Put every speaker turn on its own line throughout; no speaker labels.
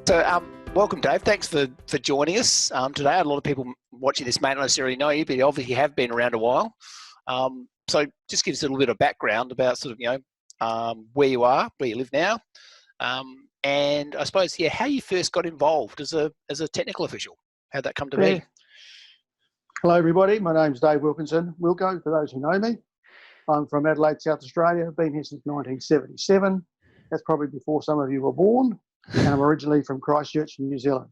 So, welcome, Dave. Thanks for joining us today. A lot of people watching this may not necessarily know you, but you obviously have been around a while. So, just give us a little bit of background about sort of, where you are, where you live now, and I suppose, how you first got involved as a technical official. How'd that come to be?
Hello, everybody. My name's Dave Wilkinson, Wilko, for those who know me. I'm from Adelaide, South Australia. I've been here since 1977. That's probably before some of you were born. And I'm originally from Christchurch, New Zealand.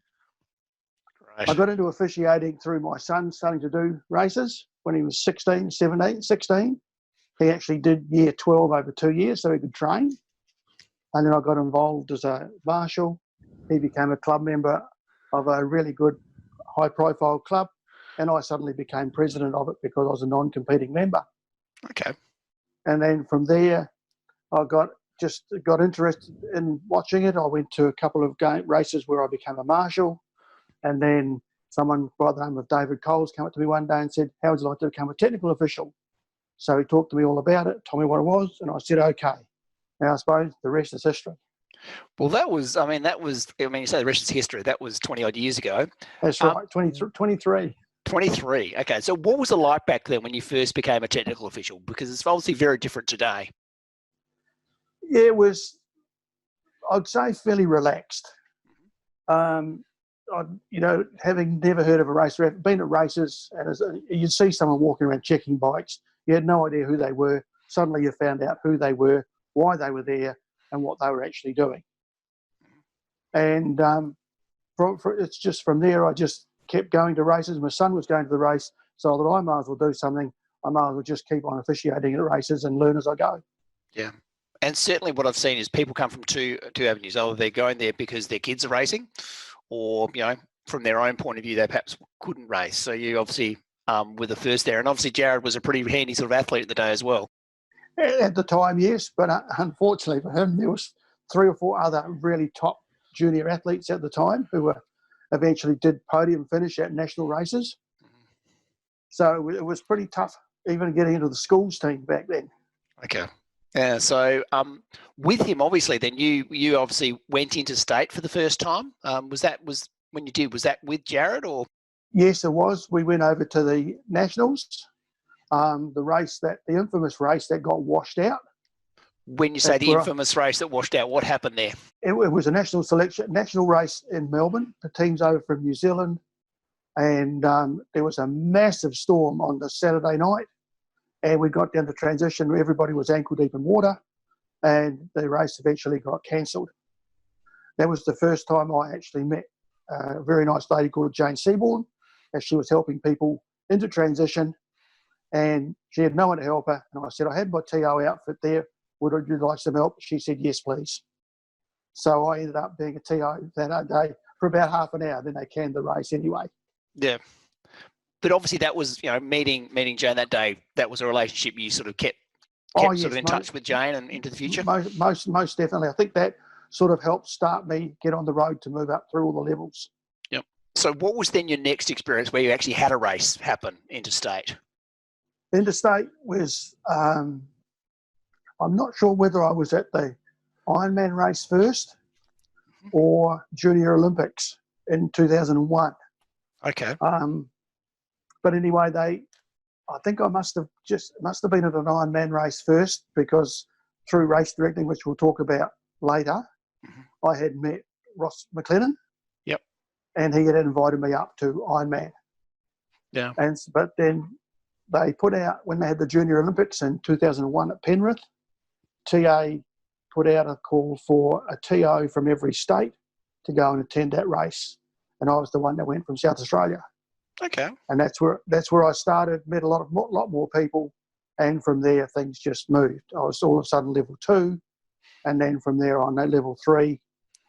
Right. I got into officiating through my son starting to do races when he was 16. He actually did year 12 over 2 years, so he could train. And then I got involved as a marshal. He became a club member of a really good high-profile club, and I suddenly became president of it because I was a non-competing member.
Okay.
And then from there, I got interested in watching it. I went to a couple of races where I became a marshal, and then someone by the name of David Coles came up to me one day and said, "How would you like to become a technical official?" So he talked to me all about it, told me what it was, and I said, "Okay." Now I suppose the rest is history.
Well, you say the rest is history. That was 20 odd years ago.
That's right, 23.
23. Okay. So what was it like back then when you first became a technical official? Because it's obviously very different today.
Yeah, it was, I'd say, fairly relaxed. Having never heard of a race, been at races, and you'd see someone walking around checking bikes. You had no idea who they were. Suddenly you found out who they were, why they were there, and what they were actually doing. And it's just from there, I just kept going to races. My son was going to the race, so I thought I might as well do something. I might as well just keep on officiating at races and learn as I go.
Yeah. And certainly what I've seen is people come from two avenues. Either they're going there because their kids are racing, or, from their own point of view, they perhaps couldn't race. So you obviously were the first there. And obviously Jared was a pretty handy sort of athlete at the day as well.
At the time, yes. But unfortunately for him, there was 3 or 4 other really top junior athletes at the time who eventually did podium finish at national races. So it was pretty tough even getting into the schools team back then.
Okay. Yeah, so with him, obviously, then you obviously went into state for the first time. Was that with Jared or?
Yes, it was. We went over to the Nationals, the infamous race that got washed out.
When you say the infamous race that washed out, what happened there?
It was a national race in Melbourne. The team's over from New Zealand, and there was a massive storm on the Saturday night. And we got down to transition. Everybody was ankle deep in water, and the race eventually got cancelled. That was the first time I actually met a very nice lady called Jane Seaborn, as she was helping people into transition, and she had no one to help her. And I said, "I had my TO outfit there. Would you like some help?" She said, "Yes, please." So I ended up being a TO that day for about half an hour. Then they canned the race anyway.
Yeah. But obviously that was, meeting Jane that day, that was a relationship you sort of kept in touch with Jane and into the future?
Most definitely. I think that sort of helped start me get on the road to move up through all the levels.
Yep. So what was then your next experience where you actually had a race happen interstate?
Interstate was, I'm not sure whether I was at the Ironman race first or Junior Olympics in 2001.
Okay.
But anyway, I think I must have been at an Ironman race first, because through race directing, which we'll talk about later, I had met Ross McLennan.
Yep.
And he had invited me up to Ironman.
Yeah.
But then they put out, when they had the Junior Olympics in 2001 at Penrith, TA put out a call for a TO from every state to go and attend that race. And I was the one that went from South Australia.
Okay.
And that's where I started, met a lot more people, and from there things just moved. I was all of a sudden level 2, and then from there on level 3,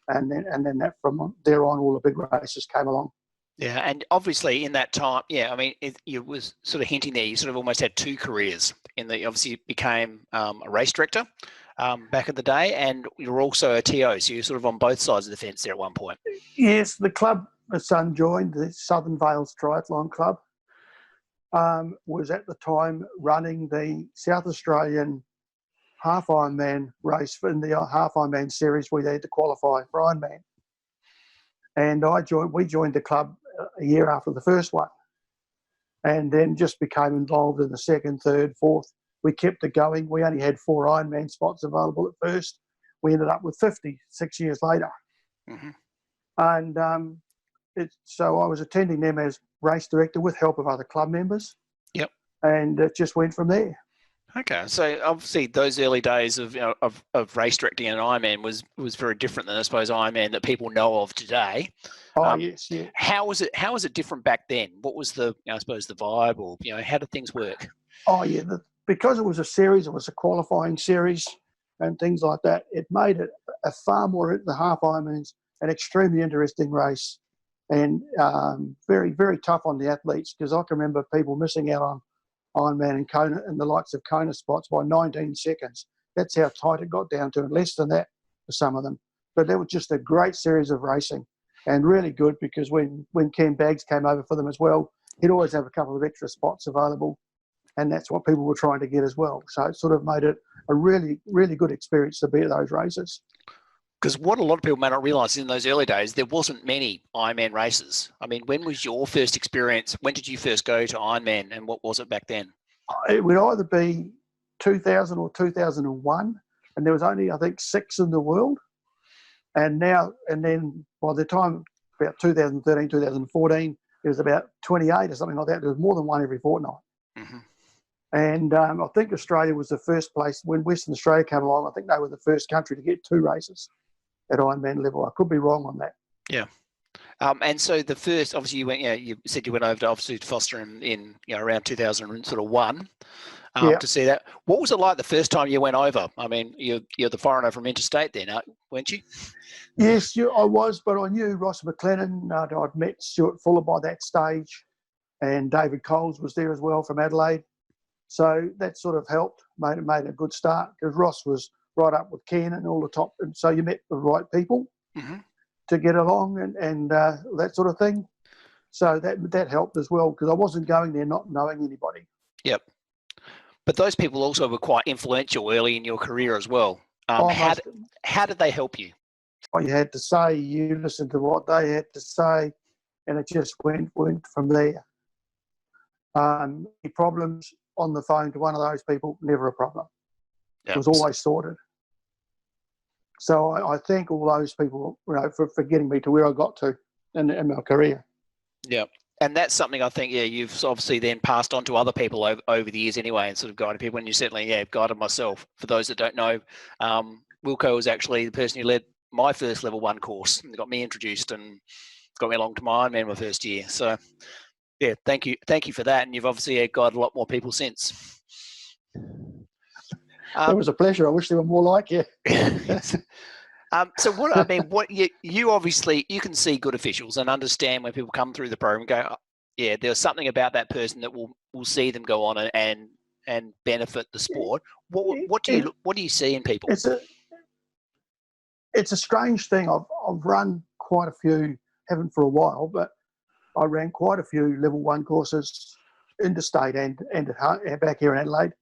and then that from there on all the big races came along.
Yeah, and obviously in that time, you was sort of hinting there, you sort of almost had 2 careers in that you obviously became a race director back in the day, and you were also a TO, so you're sort of on both sides of the fence there at one point.
Yes, the club my son joined, the Southern Vales Triathlon Club, was at the time running the South Australian half Ironman race in the half Ironman series where they had to qualify for Ironman. And we joined the club a year after the first one, and then just became involved in the second, third, fourth. We kept it going. We only had 4 Ironman spots available at first. We ended up with 50 6 years later.
Mm-hmm.
And so I was attending them as race director with help of other club members.
Yep.
And it just went from there.
Okay, so obviously those early days of of race directing an Ironman was very different than I suppose Ironman that people know of today.
Oh yes, yeah.
How was it different back then? What was the I suppose the vibe, or how did things work?
Oh yeah, because it was a series, it was a qualifying series and things like that. It made it a far more the half Ironmans an extremely interesting race, and very very tough on the athletes, because I can remember people missing out on Ironman and Kona and the likes of Kona spots by 19 seconds. That's how tight it got down to, and less than that for some of them. But that was just a great series of racing, and really good, because when Ken Baggs came over for them as well, he'd always have a couple of extra spots available, and that's what people were trying to get as well. So it sort of made it a really, really good experience to be at those races.
Because what a lot of people may not realise, in those early days, there wasn't many Ironman races. I mean, when was your first experience? When did you first go to Ironman, and what was it back then?
It would either be 2000 or 2001, and there was only, I think, 6 in the world. And then by the time about 2013, 2014, there was about 28 or something like that. There was more than one every fortnight.
Mm-hmm.
And I think Australia was the first place. When Western Australia came along, I think they were the first country to get 2 races at Ironman level. I could be wrong on that.
Yeah. And so the first, obviously, you said you went over to obviously Foster in around 2001 to see that. What was it like the first time you went over? I mean, you're the foreigner from interstate then, weren't you?
Yes, I was, but I knew Ross McLennan. I'd met Stuart Fuller by that stage, and David Coles was there as well from Adelaide. So that sort of helped, made a good start, because Ross was right up with Ken and all the top, and so you met the right people to get along and that sort of thing. So that helped as well, because I wasn't going there not knowing anybody.
Yep. But those people also were quite influential early in your career as well. How did they help you?
What you had to say, you listened to what they had to say, and it just went from there. Any problems on the phone to one of those people, never a problem. Yep. It was always sorted. So I thank all those people, for getting me to where I got to in my career.
Yeah. And that's something I think, you've obviously then passed on to other people over the years anyway, and sort of guided people, and you certainly, guided myself. For those that don't know, Wilko was actually the person who led my first level 1 course and got me introduced and got me along to my Ironman my first year. So, yeah, thank you for that. And you've obviously guided a lot more people since.
It was a pleasure. I wish there were more like you.
So what you obviously, you can see good officials and understand when people come through the program and go, oh, yeah, there's something about that person that will see them go on and benefit the sport. What do you see in people?
It's a strange thing. I've run quite a few, haven't for a while, but I ran quite a few level 1 courses interstate and back here in Adelaide.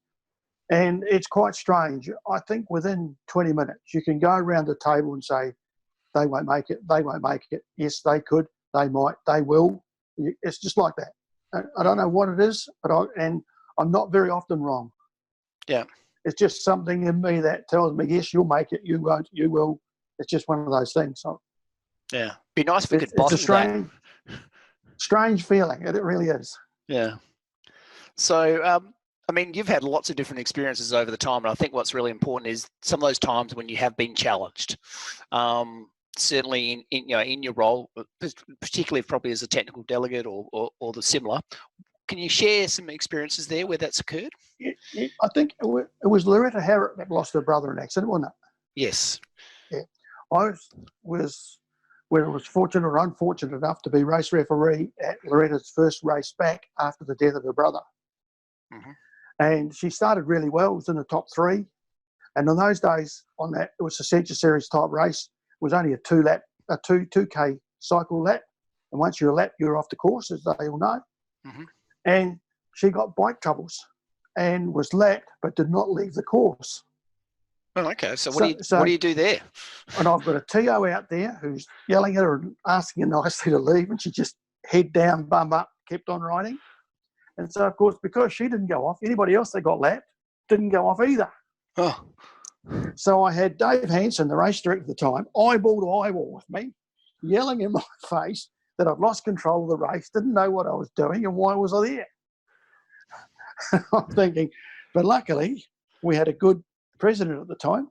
And it's quite strange. I think within 20 minutes, you can go around the table and say, they won't make it, they won't make it. Yes, they could, they might, they will. It's just like that. I don't know what it is, but I'm not very often wrong.
Yeah.
It's just something in me that tells me, yes, you'll make it, you won't, you will. It's just one of those things. So,
yeah. Be nice if we could bottle that.
Strange feeling. It really is.
Yeah. So, you've had lots of different experiences over the time, and I think what's really important is some of those times when you have been challenged. Certainly in your role, particularly probably as a technical delegate or the similar. Can you share some experiences there where that's occurred?
Yeah, I think it was Loretta Harrett that lost her brother in an accident, wasn't it?
Yes.
Yeah. I was fortunate or unfortunate enough to be race referee at Loretta's first race back after the death of her brother. Mm-hmm. And she started really well. It was in the top 3. And in those days, on that, it was a Century Series type race. It was only a 2K cycle lap. And once you're a lap, you're off the course, as they all know. Mm-hmm. And she got bike troubles and was lapped, but did not leave the course.
Oh, okay. So what do you do there?
And I've got a TO out there who's yelling at her and asking her nicely to leave, and she just head down, bum up, kept on riding. And so, of course, because she didn't go off, anybody else that got lapped didn't go off either.
Oh.
So I had Dave Hanson, the race director at the time, eyeball to eyeball with me, yelling in my face that I'd lost control of the race, didn't know what I was doing, and why was I there? I'm thinking, but luckily we had a good president at the time.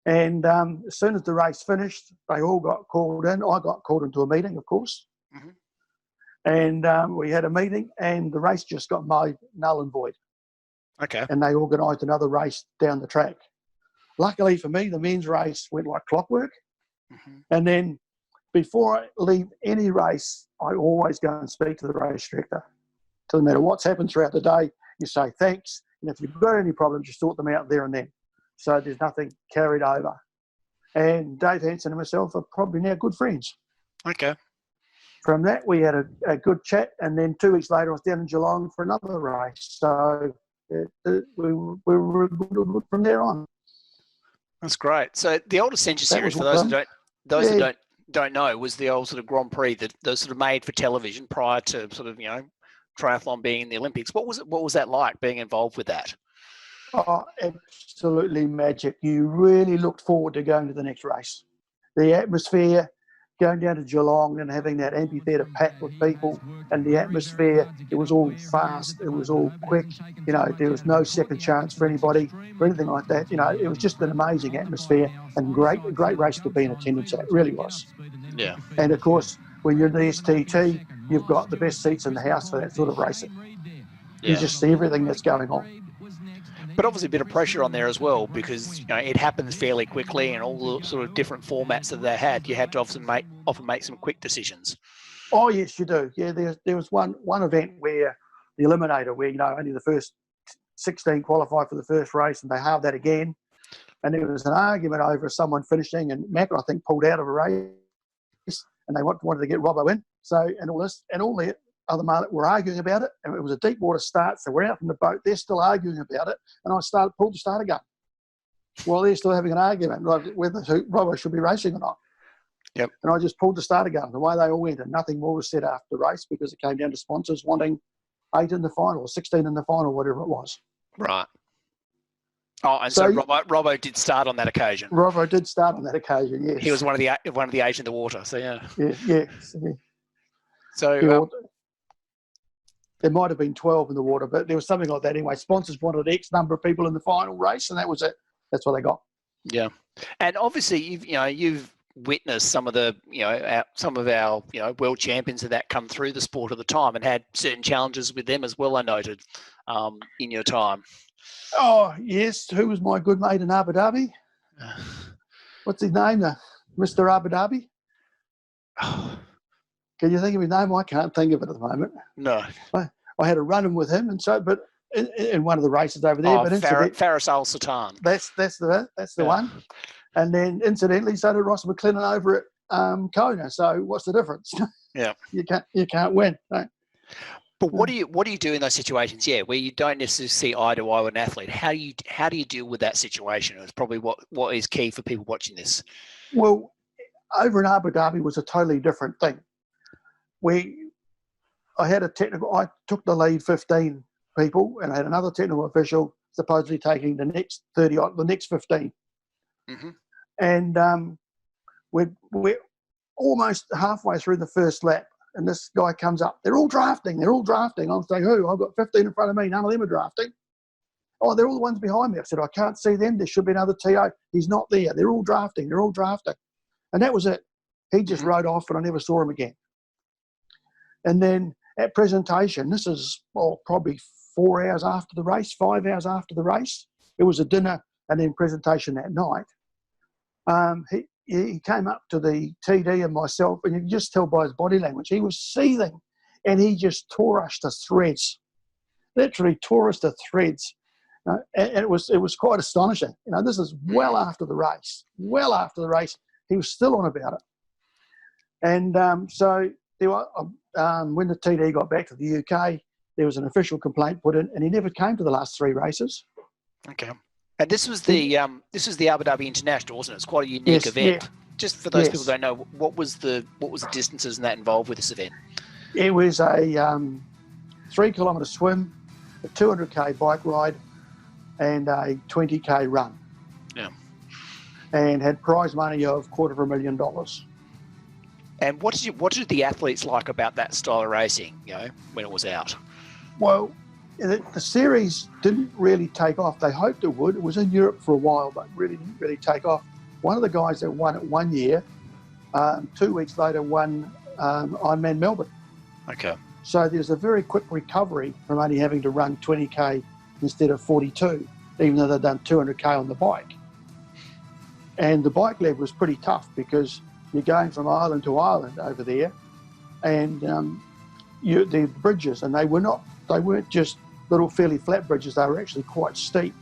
And as soon as the race finished, they all got called in. I got called into a meeting, of course. Mm-hmm. And we had a meeting, and the race just got made null and void.
Okay.
And they organised another race down the track. Luckily for me, the men's race went like clockwork. Mm-hmm. And then before I leave any race, I always go and speak to the race director. No matter what's happened throughout the day, you say thanks. And if you've got any problems, you sort them out there and then. So there's nothing carried over. And Dave Hanson and myself are probably now good friends.
Okay. From
that, we had a good chat. And then 2 weeks later, I was down in Geelong for another race. So we were good from there on.
That's great. So the old Ascension series, for those that don't know, was the old sort of Grand Prix that was sort of made for television prior to sort of, triathlon being in the Olympics. What was that like, being involved with that?
Oh, absolutely magic. You really looked forward to going to the next race. The atmosphere, going down to Geelong and having that amphitheatre packed with people, and the atmosphere, it was all fast, it was all quick. There was no second chance for anybody or anything like that. It was just an amazing atmosphere and a great race to be in attendance at. It really was.
Yeah.
And of course, when you're in the STT, you've got the best seats in the house for that sort of racing. Yeah. You just see everything that's going on.
But obviously a bit of pressure on there as well, because it happens fairly quickly, and all the sort of different formats that they had, you had to often make some quick decisions.
Oh yes, you do. Yeah, there was one event where the eliminator, where only the first 16 qualified for the first race, and they halved that again, and there was an argument over someone finishing, and Mac, I think, pulled out of a race, and they wanted to get Robbo in. So and all the other market were arguing about it, and it was a deep water start, so we're out in the boat, they're still arguing about it, and I pulled the starter gun while they're still having an argument whether Robbo should be racing or not.
Yep.
And I just pulled the starter gun, the way they all went, and nothing more was said after the race, because it came down to sponsors wanting 8 in the final or 16 in the final, whatever it was.
Right. Oh, and so Robbo did start on that occasion.
Robbo did start on that occasion, yes.
He was one of the 8 in the water, so yeah.
Yeah.
So
there might have been 12 in the water, but there was something like that anyway. Sponsors wanted X number of people in the final race, and that was it. That's what they got.
Yeah, and obviously you've witnessed some of our world champions of that come through the sport at the time, and had certain challenges with them as well. I noted in your time.
Oh yes, who was my good mate in Abu Dhabi? What's his name? Mr. Abu Dhabi. Can you think of his name? I can't think of it at the moment.
No.
I had a run-in with him, and so, but in one of the races over there. But
Faris Al Sultan.
That's the one. And then incidentally, so did Ross McLennan over at Kona. So what's the difference?
Yeah.
You can't win. Right?
But what do you do in those situations? Yeah, where you don't necessarily see eye to eye with an athlete. How do you deal with that situation? It's probably what is key for people watching this.
Well, over in Abu Dhabi was a totally different thing. I took the lead 15 people, and I had another technical official supposedly taking the next 15.
Mm-hmm.
And we're almost halfway through the first lap, and this guy comes up. They're all drafting. I'm saying, who? I've got 15 in front of me. None of them are drafting. Oh, they're all the ones behind me. I said, I can't see them. There should be another TO. He's not there. They're all drafting. And that was it. He just rode off, and I never saw him again. And then at presentation, this is probably 4 hours after the race, 5 hours after the race. It was a dinner and then presentation that night. He came up to the TD and myself, and you can just tell by his body language, he was seething, and he just tore us to shreds. Literally tore us to shreds. And it was quite astonishing. This is well after the race. He was still on about it. And so there were, when the TD got back to the UK, there was an official complaint put in, and he never came to the last 3 races.
Okay. And this was the Abu Dhabi International, wasn't it? It's quite a unique event.
Yeah.
Just for those people who don't know, what was the distances and that involved with this event?
It was a 3-kilometre swim, a 200k bike ride, and a 20k run.
Yeah.
And had prize money of $250,000.
And what did the athletes like about that style of racing? When it was out.
Well, the series didn't really take off. They hoped it would. It was in Europe for a while, but didn't really take off. One of the guys that won it one year, 2 weeks later, won Ironman Melbourne.
Okay.
So there's a very quick recovery from only having to run 20k instead of 42, even though they'd done 200k on the bike. And the bike leg was pretty tough because you're going from island to island over there, and the bridges, and they weren't just little fairly flat bridges, they were actually quite steep.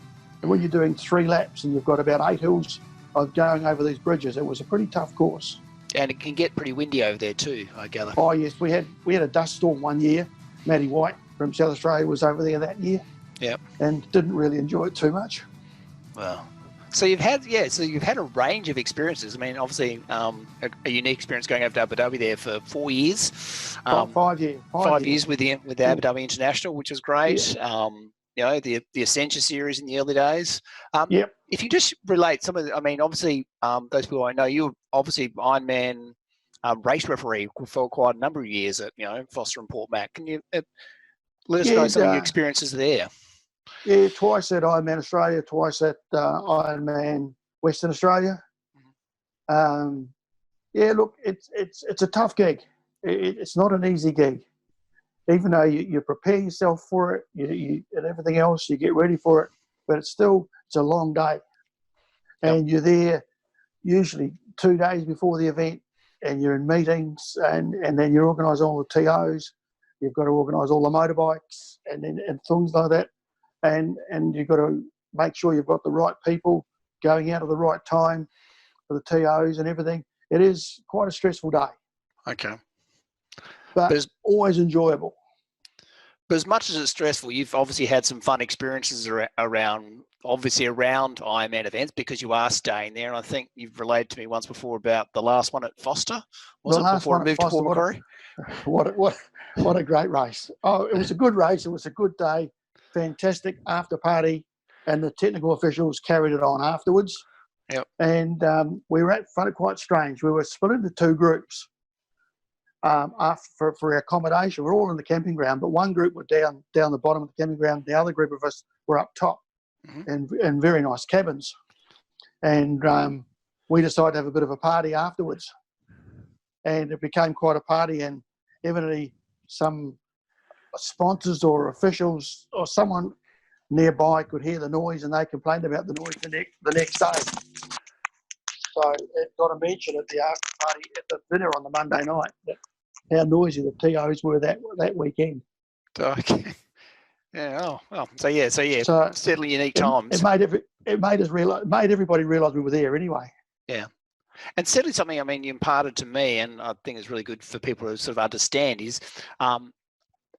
And when you're doing 3 laps and you've got about 8 hills of going over these bridges, it was a pretty tough course.
And it can get pretty windy over there too, I gather.
Oh yes, we had a dust storm one year. Matty White from South Australia was over there that year.
Yep.
And didn't really enjoy it too much.
Well, so you've had a range of experiences. I mean, obviously a unique experience going over to Abu Dhabi there for 4 years.
5 years.
5 years with the Abu Dhabi International, which was great. Yeah. The Essentia series in the early days.
Yep.
If you just relate some of the, I mean, obviously those people I know, you were obviously Ironman race referee for quite a number of years at Foster and Port Mac. Can you let us know some of your experiences there?
Yeah, twice at Ironman Australia, twice at Ironman Western Australia. Yeah, look, it's a tough gig. It's not an easy gig. Even though you prepare yourself for it, you and everything else, you get ready for it, but it's a long day. And you're there usually 2 days before the event, and you're in meetings, and then you organise all the TOs. You've got to organise all the motorbikes and things like that. And you've got to make sure you've got the right people going out at the right time for the TOs and everything. It is quite a stressful day. Okay. But it's always enjoyable.
But as much as it's stressful, you've obviously had some fun experiences around Ironman events because you are staying there. And I think you've related to me once before about the last one at Foster. Was it before it moved to Port Macquarie?
What a great race. Oh, it was a good race. It was a good day. Fantastic after party, and the technical officials carried it on afterwards.
Yep. And
we found it quite strange. We were split into 2 groups for accommodation. We're all in the camping ground, but one group were down the bottom of the camping ground. The other group of us were up top in very nice cabins. And we decided to have a bit of a party afterwards. And it became quite a party, and evidently some sponsors or officials or someone nearby could hear the noise, and they complained about the noise the next day. So it got a mention at the after party at the dinner on the Monday night that how noisy the TOs were that weekend.
Okay. Yeah. Oh. So certainly unique times.
It made everybody realise we were there anyway.
Yeah. And certainly something, I mean, you imparted to me, and I think is really good for people to sort of understand is,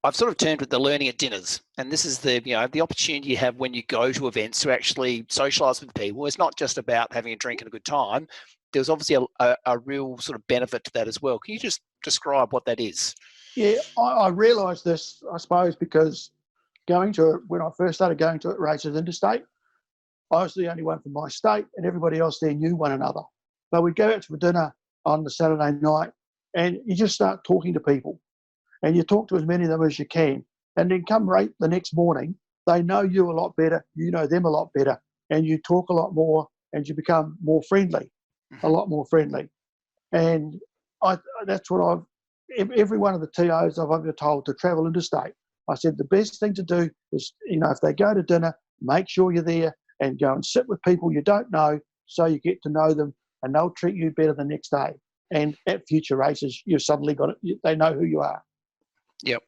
I've sort of termed it the learning at dinners, and this is the opportunity you have when you go to events to actually socialise with people. It's not just about having a drink and a good time. There's obviously a real sort of benefit to that as well. Can you just describe what that is?
Yeah, I realised this, I suppose, because when I first started going to races interstate, I was the only one from my state, and everybody else there knew one another. But we'd go out for dinner on the Saturday night, and you just start talking to people. And you talk to as many of them as you can. And then come right the next morning, they know you a lot better, you know them a lot better, and you talk a lot more, and you become more friendly, a lot more friendly. And that's what every one of the TOs I've ever told to travel interstate, I said the best thing to do is, if they go to dinner, make sure you're there and go and sit with people you don't know so you get to know them, and they'll treat you better the next day. And at future races, you've suddenly got it, they know who you are.
Yep.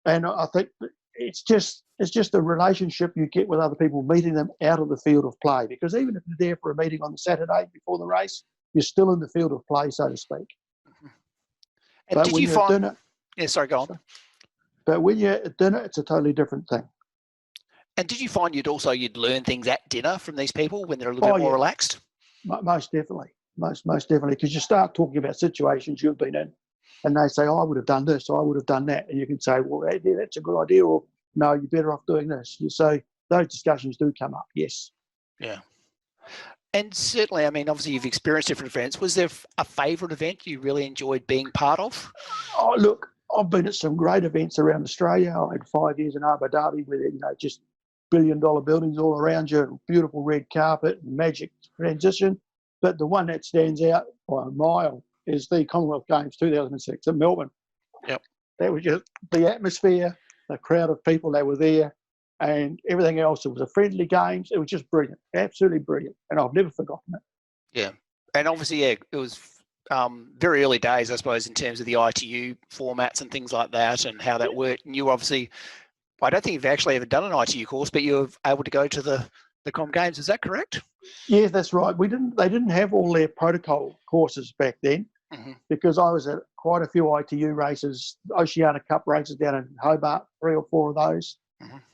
And I think it's just a relationship you get with other people, meeting them out of the field of play. Because even if you're there for a meeting on the Saturday before the race, you're still in the field of play, so to speak.
And did you find? Dinner, yeah, sorry, go on.
But when you're at dinner, it's a totally different thing.
And did you find you'd learn things at dinner from these people when they're a little bit more relaxed?
Most definitely. Most definitely. Because you start talking about situations you've been in and they say, oh, I would have done this or I would have done that. And you can say, well, yeah, that's a good idea. Or no, you're better off doing this. So those discussions do come up, yes.
Yeah. And certainly, I mean, obviously you've experienced different events. Was there a favourite event you really enjoyed being part of?
Oh, look, I've been at some great events around Australia. I had 5 years in Abu Dhabi with, just billion-dollar buildings all around you, beautiful red carpet, magic transition. But the one that stands out by a mile is the Commonwealth Games 2006 in Melbourne.
Yep.
That was just the atmosphere, the crowd of people that were there, and everything else. It was a friendly games. It was just brilliant, absolutely brilliant, and I've never forgotten it.
Yeah, and obviously, it was very early days, I suppose, in terms of the ITU formats and things like that, and how that worked. And you obviously, I don't think you've actually ever done an ITU course, but you were able to go to the Com Games. Is that correct?
Yes, that's right. They didn't have all their protocol courses back then, because I was at quite a few ITU races, Oceania Cup races down in Hobart, 3 or 4 of those,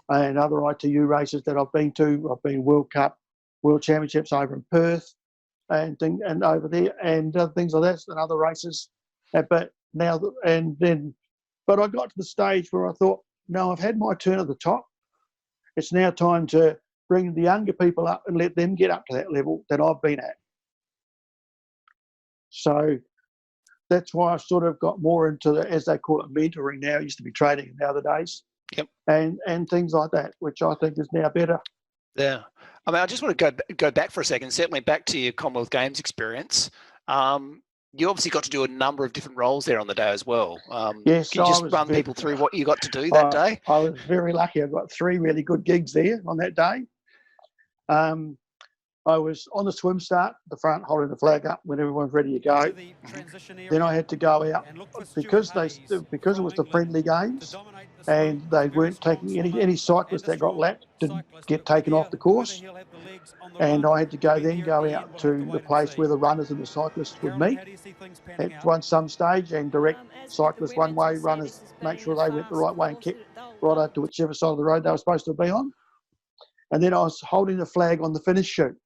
and other ITU races that I've been to. I've been World Cup, World Championships over in Perth, and over there, and other things like that, and other races. But I got to the stage where I thought, no, I've had my turn at the top. It's now time to bring the younger people up and let them get up to that level that I've been at. So that's why I sort of got more into the, as they call it, mentoring now. It used to be training in the other days.
Yep.
And things like that, which I think is now better.
Yeah. I mean, I just want to go back for a second, certainly back to your Commonwealth Games experience. You obviously got to do a number of different roles there on the day as well.
Yes,
can you just run people through what you got to do that day?
I was very lucky. I got 3 really good gigs there on that day. I was on the swim start, the front, holding the flag up when everyone's ready to go. Then I had to go out because it was the friendly games, and they weren't taking any cyclists that got lapped didn't get taken off the course. And I had to go out to the place where the runners and the cyclists would meet at some stage and direct cyclists one-way, runners make sure they went the right way and kept right up to whichever side of the road they were supposed to be on. And then I was holding the flag on the finish chute.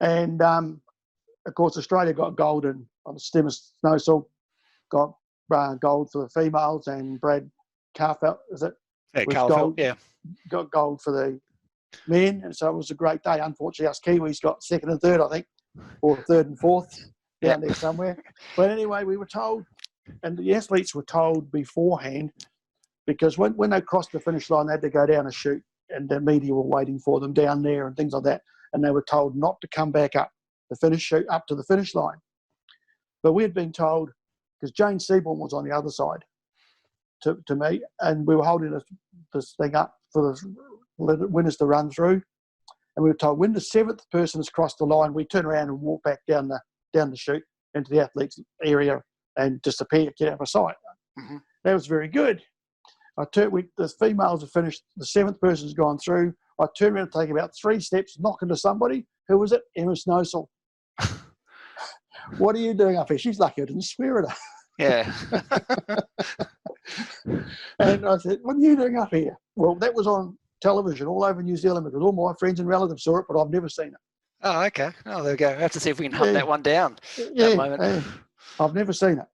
And, of course, Australia got gold on the stem of Snowsall, got gold for the females, and Brad Carfelt, is it?
Yeah, Carfelt, yeah.
Got gold for the men, and so it was a great day. Unfortunately, us Kiwis got 2nd and 3rd, I think, or 3rd and 4th down there somewhere. But anyway, we were told, and the athletes were told beforehand, because when they crossed the finish line, they had to go down a chute, and the media were waiting for them down there and things like that. And they were told not to come back up the finish chute up to the finish line. But we had been told, because Jane Seaborn was on the other side to me, and we were holding this thing up for the winners to run through. And we were told when the 7th person has crossed the line, we turn around and walk back down the chute into the athletes area and disappear, get out of sight. That was very good. The females have finished, the 7th person's gone through. I turned around to take about 3 steps, knock into somebody. Who was it? Emma Snowsall. What are you doing up here? She's lucky I didn't swear at her.
Yeah.
And I said, what are you doing up here? Well, that was on television all over New Zealand because all my friends and relatives saw it, but I've never seen it.
Oh, okay. Oh, there we go. I have to see if we can hunt that one down.
That moment. I've never seen it.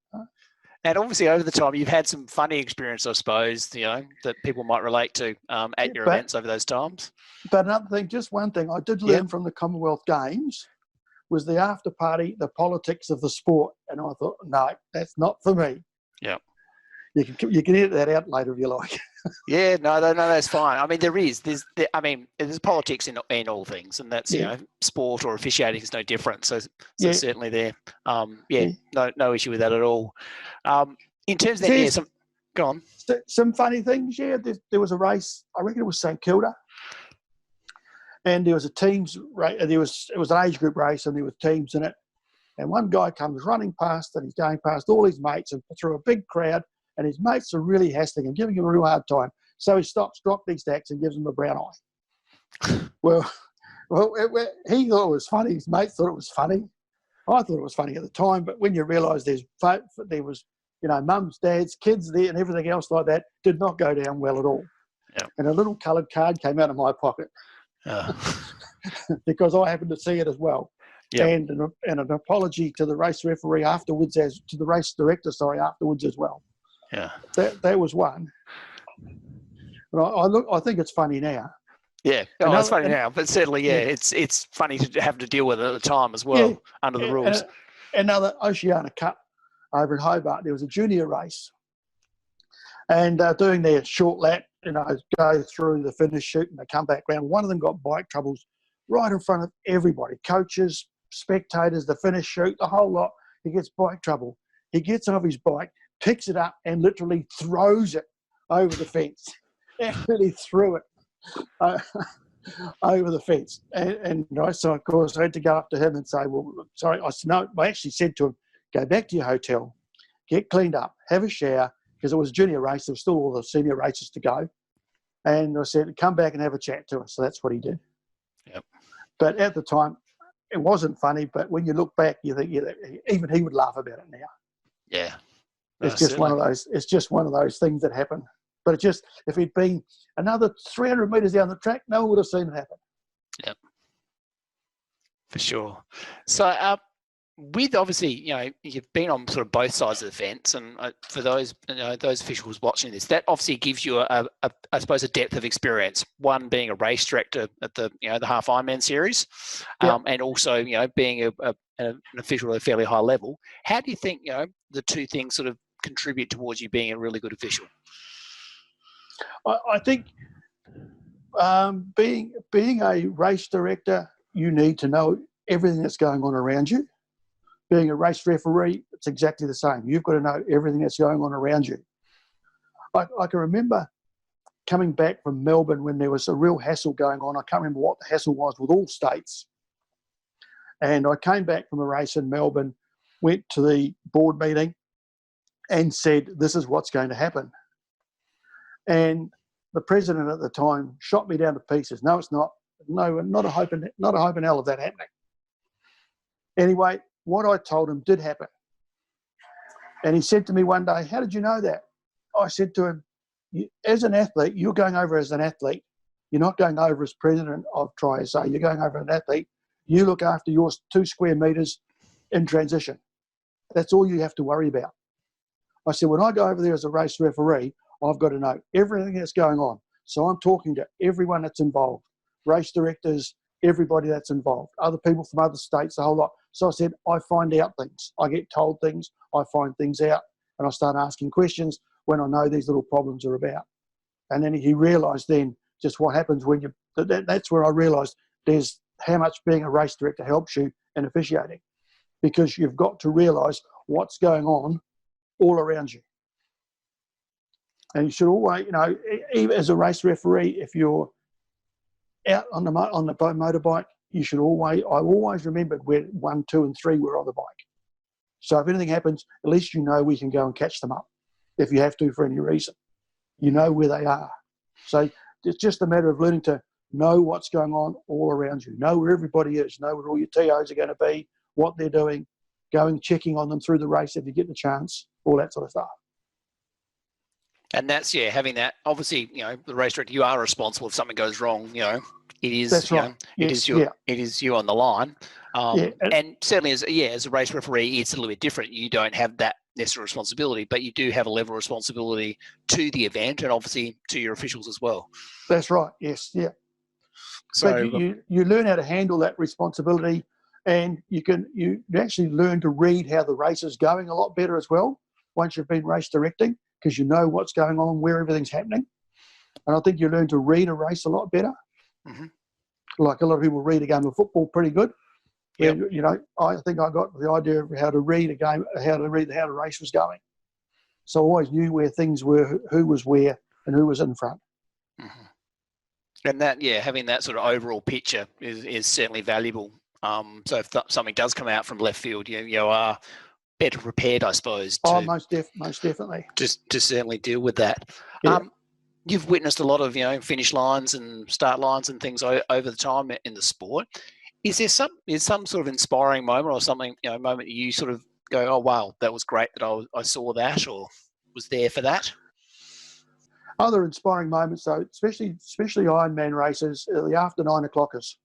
And obviously, over the time, you've had some funny experience, I suppose, that people might relate to at your events over those times.
But another thing, just one thing I did learn from the Commonwealth Games was the after party, the politics of the sport. And I thought, no, that's not for me.
Yeah.
You can edit that out later if you like.
Yeah, no, that's fine. I mean, there's politics in all things, and that's sport or officiating is no different. So certainly there, no issue with that at all. In terms of that, go on.
Some funny things. Yeah, there was a race. I reckon it was St Kilda, and there was a teams race. It was an age group race, and there were teams in it. And one guy comes running past, and he's going past all his mates and through a big crowd. And his mates are really hassling and giving him a real hard time. So he stops, drops these stacks, and gives him a brown eye. Well, he thought it was funny. His mates thought it was funny. I thought it was funny at the time. But when you realise there was, mums, dads, kids there, and everything else like that, did not go down well at all.
Yep.
And a little coloured card came out of my pocket because I happened to see it as well.
Yep.
And an apology to the race referee afterwards, to the race director, afterwards as well.
Yeah.
That was one. But I think it's funny now.
Yeah, it's funny now, but certainly, it's funny to have to deal with it at the time as well, under the rules.
Another Oceania Cup over in Hobart, there was a junior race, and doing their short lap, go through the finish chute and they come back round. One of them got bike troubles right in front of everybody, coaches, spectators, the finish chute, the whole lot. He gets bike trouble. He gets off his bike, picks it up, and literally throws it over the fence. Actually threw it over the fence. And so, of course, I had to go up to him and say, well, sorry. I actually said to him, go back to your hotel, get cleaned up, have a shower, because it was a junior race. There were still all the senior races to go. And I said, come back and have a chat to us. So that's what he did.
Yep.
But at the time, it wasn't funny. But when you look back, you think even he would laugh about it now.
Yeah.
It's just one of those. It's just one of those things that happen. But it just, if he'd been another 300 metres down the track, no one would have seen it happen.
Yep. For sure. So, with obviously, you've been on sort of both sides of the fence, and for those, those officials watching this, that obviously gives you I suppose, a depth of experience. One being a race director at the, the half Ironman series, and also, being an official at a fairly high level. How do you think, the two things sort of contribute towards you being a really good official?
I think being a race director, you need to know everything that's going on around you. Being a race referee, it's exactly the same. You've got to know everything that's going on around you. I can remember coming back from Melbourne when there was a real hassle going on. I can't remember what the hassle was with all states. And I came back from a race in Melbourne, went to the board meeting and said, this is what's going to happen. And the president at the time shot me down to pieces. No, it's not. No, not a hope in hell of that happening. Anyway, what I told him did happen. And he said to me one day, how did you know that? I said to him, as an athlete, you're going over as an athlete. You're not going over as president of Tri-SA. You're going over as an athlete. You look after your 2 square metres in transition. That's all you have to worry about. I said, when I go over there as a race referee, I've got to know everything that's going on. So I'm talking to everyone that's involved, race directors, everybody that's involved, other people from other states, the whole lot. So I said, I find out things. I get told things. I find things out. And I start asking questions when I know these little problems are about. And then he realised then just what happens when you... That's where I realised there's how much being a race director helps you in officiating, because you've got to realise what's going on all around you. And you should always, even as a race referee, if you're out on the motorbike, I always remembered where 1, 2 and 3 were on the bike. So if anything happens, at least we can go and catch them up if you have to for any reason. You know where they are. So it's just a matter of learning to know what's going on all around you, know where everybody is, know where all your TOs are going to be, what they're doing, going checking on them through the race if you get the chance, all that sort of stuff.
And that's, having that, obviously, the race director, you are responsible if something goes wrong, it is,
that's right.
It is you on the line. And certainly as a race referee, it's a little bit different. You don't have that necessary responsibility, but you do have a level of responsibility to the event and obviously to your officials as well.
That's right. Yes. Yeah. So you learn how to handle that responsibility, and you actually learn to read how the race is going a lot better as well once you've been race directing, because you know what's going on, where everything's happening. And I think you learn to read a race a lot better. Mm-hmm. Like a lot of people read a game of football pretty good. Yep. I think I got the idea of how to read a game, how the race was going. So I always knew where things were, who was where, and who was in front.
Mm-hmm. And that, having that sort of overall picture is certainly valuable. So if something does come out from left field, you are better prepared, I suppose.
Most definitely.
Just to certainly deal with that.
Yeah.
You've witnessed a lot of finish lines and start lines and things over the time in the sport. Is there some sort of inspiring moment or something moment you sort of go, oh wow, that was great that I saw that or was there for that?
Other inspiring moments, though, especially Ironman races, are the after 9 o'clockers.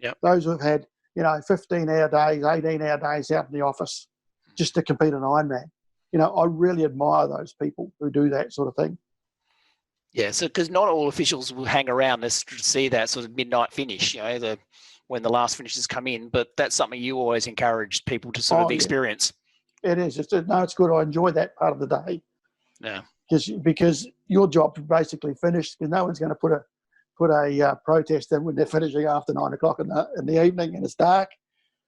Yep.
Those who have had, 15-hour days, 18-hour days out in the office just to compete an Ironman. I really admire those people who do that sort of thing.
Yeah, so because not all officials will hang around to see that sort of midnight finish, when the last finishes come in, but that's something you always encourage people to sort of experience.
It is. It's good. I enjoy that part of the day.
Yeah.
Because your job is basically finished, because no one's going to put a protest in when they're finishing after 9 o'clock in the evening and it's dark.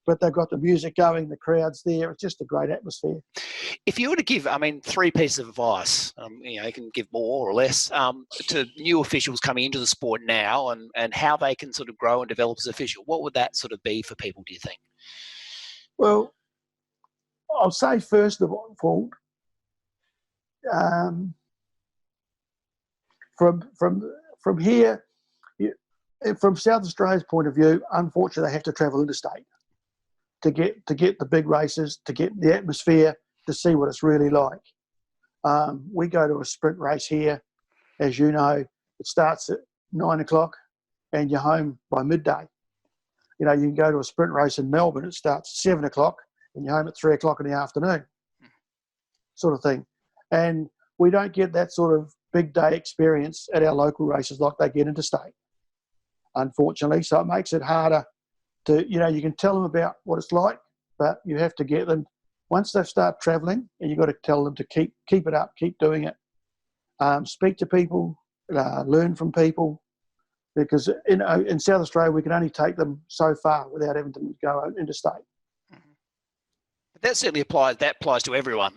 But they've got the music going, the crowd's there. It's just a great atmosphere.
If you were to give, 3 pieces of advice, you can give more or less, to new officials coming into the sport now and how they can sort of grow and develop as official, what would that sort of be for people, do you think?
Well, I'll say first of all, from here, from South Australia's point of view, unfortunately, they have to travel interstate to get the big races, to get the atmosphere, to see what it's really like. We go to a sprint race here, as you know. It starts at 9 o'clock, and you're home by midday. You can go to a sprint race in Melbourne. It starts at 7 o'clock, and you're home at 3 o'clock in the afternoon, sort of thing. And we don't get that sort of big day experience at our local races like they get interstate, unfortunately. So it makes it harder to, you can tell them about what it's like, but you have to get them, once they start travelling, and you've got to tell them to keep it up, keep doing it. Speak to people, learn from people, because in South Australia, we can only take them so far without having to go interstate.
That certainly applies. That applies to everyone.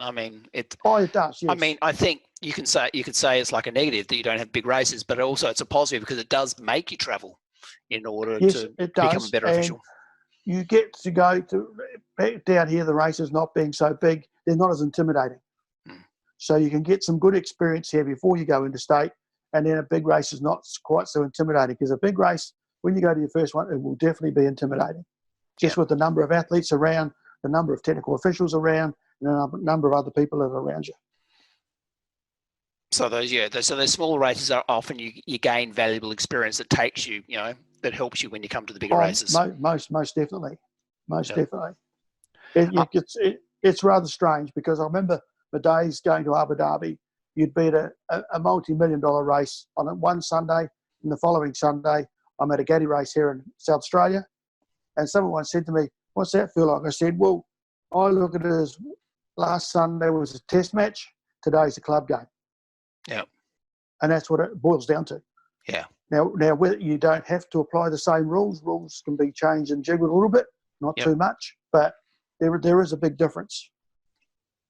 It does. Yes.
I
think you could say it's like a negative that you don't have big races, but also it's a positive because it does make you travel in order to become a better official.
You get to go to down here. The races not being so big, they're not as intimidating. So you can get some good experience here before you go interstate, and then a big race is not quite so intimidating, because a big race, when you go to your first one, it will definitely be intimidating, just with the number of athletes around, the number of technical officials around, and the number of other people that are around you.
So those smaller races are often you gain valuable experience that takes you, that helps you when you come to the bigger races.
Most definitely. Definitely. It's rather strange, because I remember the days going to Abu Dhabi. You'd be at a multi-million-dollar race on one Sunday, and the following Sunday I'm at a Gaddy race here in South Australia, and someone said to me, "What's that feel like?" I said, "Well, I look at it as last Sunday was a test match, today's a club game."
Yeah.
And that's what it boils down to.
Yeah.
Now, you don't have to apply the same rules. Rules can be changed and jiggled a little bit, not too much, but there is a big difference.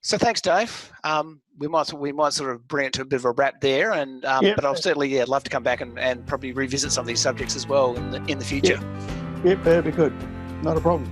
So thanks, Dave. We might sort of bring it to a bit of a wrap there, and but I'll certainly love to come back and probably revisit some of these subjects as well in the future.
Yep, that'd be good. Not a problem.